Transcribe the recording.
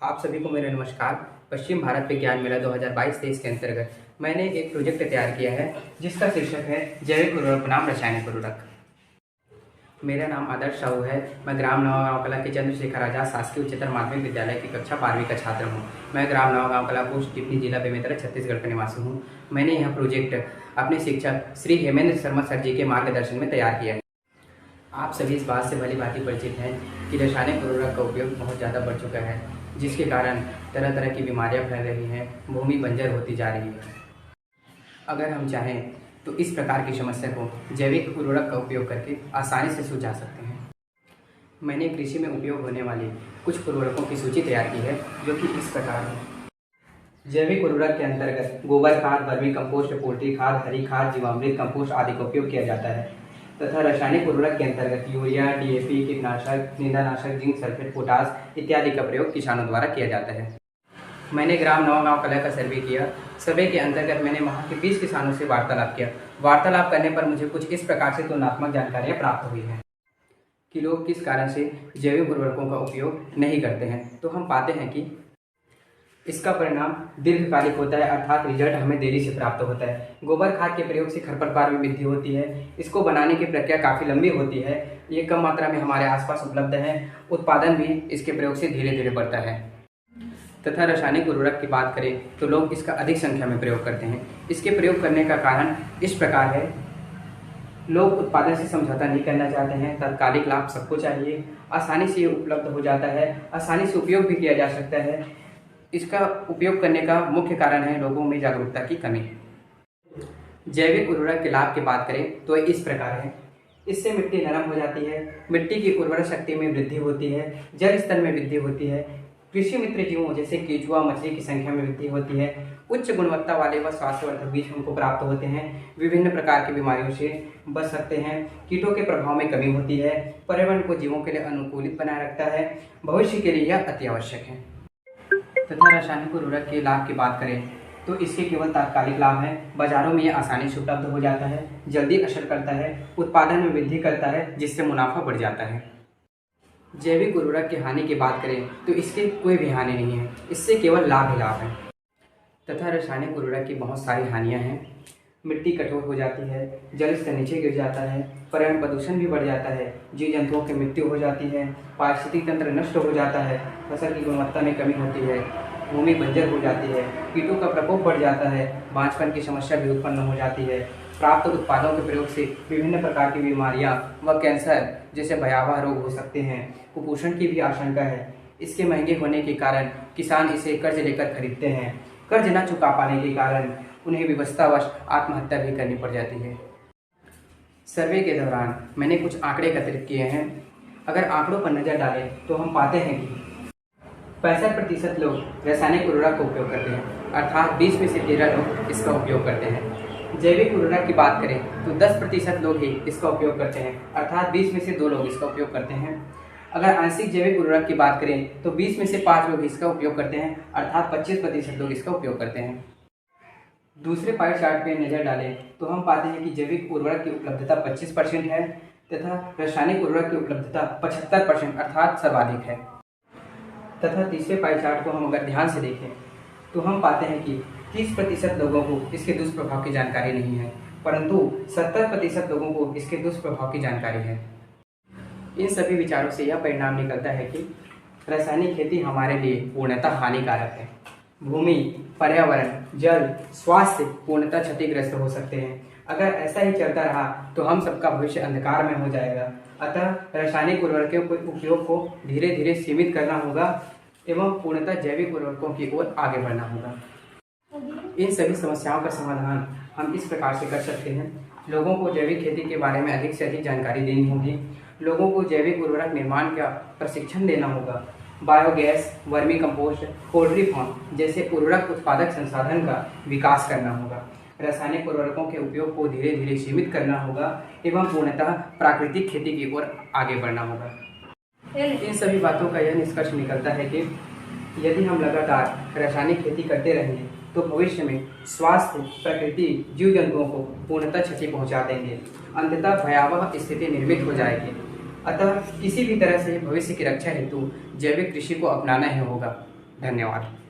आप सभी को मेरा नमस्कार। पश्चिम भारत विज्ञान मेला 2022-23 के अंतर्गत मैंने एक प्रोजेक्ट तैयार किया है जिसका शीर्षक है जैविक उर्वरक बनाम रासायनिक उर्वरक। मेरा नाम आदर्श साहू है। मैं ग्राम नवागांव कला के चंद्रशेखर आजाद शासकीय उच्चतर माध्यमिक विद्यालय की कक्षा 12वीं का छात्र हूँ। मैं ग्राम नवागांव कला पोस्ट टिप्पणी जिला बेमेतरा छत्तीसगढ़ का निवासी हूँ। मैंने यह प्रोजेक्ट अपने शिक्षक श्री हेमेंद्र शर्मा सर जी के मार्गदर्शन में तैयार किया है। आप सभी इस बात से भली भांति परिचित हैं कि रासायनिक उर्वरक का उपयोग बहुत ज़्यादा बढ़ चुका है, जिसके कारण तरह तरह की बीमारियां फैल रही हैं, भूमि बंजर होती जा रही है। अगर हम चाहें तो इस प्रकार की समस्या को जैविक उर्वरक का उपयोग करके आसानी से सुलझा सकते हैं। मैंने कृषि में उपयोग होने वाली कुछ उर्वरकों की सूची तैयार की है, जो कि इस प्रकार है। जैविक उर्वरक के अंतर्गत गोबर खाद, वर्मी कंपोस्ट, पोल्ट्री खाद, हरी खाद, जीवामृत, कंपोस्ट आदि का उपयोग किया जाता है तथा रासायनिक उर्वरक के अंतर्गत यूरिया, डीएपी, कीटनाशक, निंदानाशक, जिंक सल्फेट, पोटास इत्यादि का प्रयोग किसानों द्वारा किया जाता है। मैंने ग्राम नवागांव कला का सर्वे किया। सर्वे के अंतर्गत मैंने वहाँ के 20 किसानों से वार्तालाप किया। वार्तालाप करने पर मुझे कुछ इस प्रकार से तुलनात्मक जानकारियाँ प्राप्त हुई हैं कि लोग किस कारण से जैविक उर्वरकों का उपयोग नहीं करते हैं। तो हम पाते हैं कि इसका परिणाम दीर्घकालिक होता है, अर्थात रिजल्ट हमें देरी से प्राप्त होता है। गोबर खाद के प्रयोग से खरपतवार में वृद्धि होती है। इसको बनाने की प्रक्रिया काफ़ी लंबी होती है। ये कम मात्रा में हमारे आसपास उपलब्ध है। उत्पादन भी इसके प्रयोग से धीरे धीरे बढ़ता है। तथा रासायनिक उर्वरक की बात करें तो लोग इसका अधिक संख्या में प्रयोग करते हैं। इसके प्रयोग करने का कारण इस प्रकार है, लोग उत्पादन से समझौता नहीं करना चाहते हैं। तात्कालिक लाभ सबको चाहिए, आसानी से ये उपलब्ध हो जाता है, आसानी से उपयोग भी किया जा सकता है। इसका उपयोग करने का मुख्य कारण है लोगों में जागरूकता की कमी। जैविक उर्वरक के लाभ की बात करें तो इस प्रकार है। इससे मिट्टी नरम हो जाती है, मिट्टी की उर्वरक शक्ति में वृद्धि होती है, जल स्तर में वृद्धि होती है, कृषि मित्र जीवों जैसे केंचुआ मछली की संख्या में वृद्धि होती है, उच्च गुणवत्ता वाले व स्वास्थ्यवर्धक बीज उनको प्राप्त होते हैं, विभिन्न प्रकार की बीमारियों से बच सकते हैं, कीटों के प्रभाव में कमी होती है, पर्यावरण को जीवों के लिए अनुकूलित बनाए रखता है। भविष्य के लिए यह अति आवश्यक है। तथा रासायनिक उर्वरक के लाभ की बात करें तो इसके केवल तात्कालिक लाभ हैं। बाजारों में ये आसानी से उपलब्ध हो जाता है, जल्दी असर करता है, उत्पादन में वृद्धि करता है, जिससे मुनाफा बढ़ जाता है। जैविक उर्वरक की हानि की बात करें तो इसके कोई भी हानि नहीं है, इससे केवल लाभ ही लाभ है। तथा रासायनिक उर्वरक की बहुत सारी हानियाँ हैं। मिट्टी कठोर हो जाती है, जल स्तर नीचे गिर जाता है, पर्यावरण प्रदूषण भी बढ़ जाता है, जीव जंतुओं की मृत्यु हो जाती है, पारिस्थितिक तंत्र नष्ट हो जाता है, फसल की गुणवत्ता में कमी होती है, भूमि बंजर हो जाती है, कीटों का प्रकोप बढ़ जाता है, बांझपन की समस्या भी उत्पन्न हो जाती है। प्राप्त उत्पादों के प्रयोग से विभिन्न प्रकार की बीमारियां व कैंसर जैसे भयावह रोग हो सकते हैं। कुपोषण की भी आशंका है। इसके महंगे होने के कारण किसान इसे कर्ज लेकर खरीदते हैं। कर्ज न चुका पाने के कारण उन्हें विवशतावश आत्महत्या भी करनी पड़ जाती है। सर्वे के दौरान मैंने कुछ आंकड़े एकत्रित किए हैं। अगर आंकड़ों पर नजर डालें तो हम पाते हैं कि 65% लोग रासायनिक उर्वरक का उपयोग करते हैं, अर्थात 20 में से 13 लोग इसका उपयोग करते हैं। जैविक उर्वरक की बात करें तो 10% लोग ही इसका उपयोग करते हैं, अर्थात 20 में से 2 लोग इसका उपयोग करते हैं। अगर आंशिक जैविक उर्वरक की बात करें तो 20 में से 5 लोग इसका उपयोग करते हैं, अर्थात 25% लोग इसका उपयोग करते हैं। दूसरे पाई चार्ट पे नजर डालें तो हम पाते हैं कि जैविक उर्वरक की उपलब्धता 25% है तथा रासायनिक उर्वरक की उपलब्धता 75% अर्थात सर्वाधिक है। तथा तीसरे पाई चार्ट को हम अगर ध्यान से देखें तो हम पाते हैं कि 30% लोगों को इसके दुष्प्रभाव की जानकारी नहीं है, परंतु 70% लोगों को इसके दुष्प्रभाव की जानकारी है। इन सभी विचारों से यह परिणाम निकलता है कि रासायनिक खेती हमारे लिए पूर्णतः हानिकारक है। भूमि, पर्यावरण, जल, स्वास्थ्य पूर्णतः क्षतिग्रस्त हो सकते हैं। अगर ऐसा ही चलता रहा तो हम सबका भविष्य अंधकार में हो जाएगा। अतः रासायनिक उर्वरकों के उपयोग को धीरे धीरे सीमित करना होगा एवं पूर्णतः जैविक उर्वरकों की ओर आगे बढ़ना होगा। इन सभी समस्याओं का समाधान हम इस प्रकार से कर सकते हैं। लोगों को जैविक खेती के बारे में अधिक से अधिक जानकारी देनी होगी। लोगों को जैविक उर्वरक निर्माण का प्रशिक्षण देना होगा। Biogas, vermi compost, poultry farm जैसे उर्वरक उत्पादक संसाधन का विकास करना होगा। रासायनिक उर्वरकों के उपयोग को धीरे धीरे सीमित करना होगा एवं पूर्णतः प्राकृतिक खेती की ओर आगे बढ़ना होगा। इन सभी बातों का यह निष्कर्ष निकलता है कि यदि हम लगातार रासायनिक खेती करते रहेंगे तो भविष्य में स्वास्थ्य, प्रकृति, जीव जंतुओं को पूर्णतः क्षति पहुंचा देंगे। अंततः भयावह स्थिति निर्मित हो जाएगी। अतः किसी भी तरह से भविष्य की रक्षा हेतु जैविक कृषि को अपनाना ही होगा। धन्यवाद।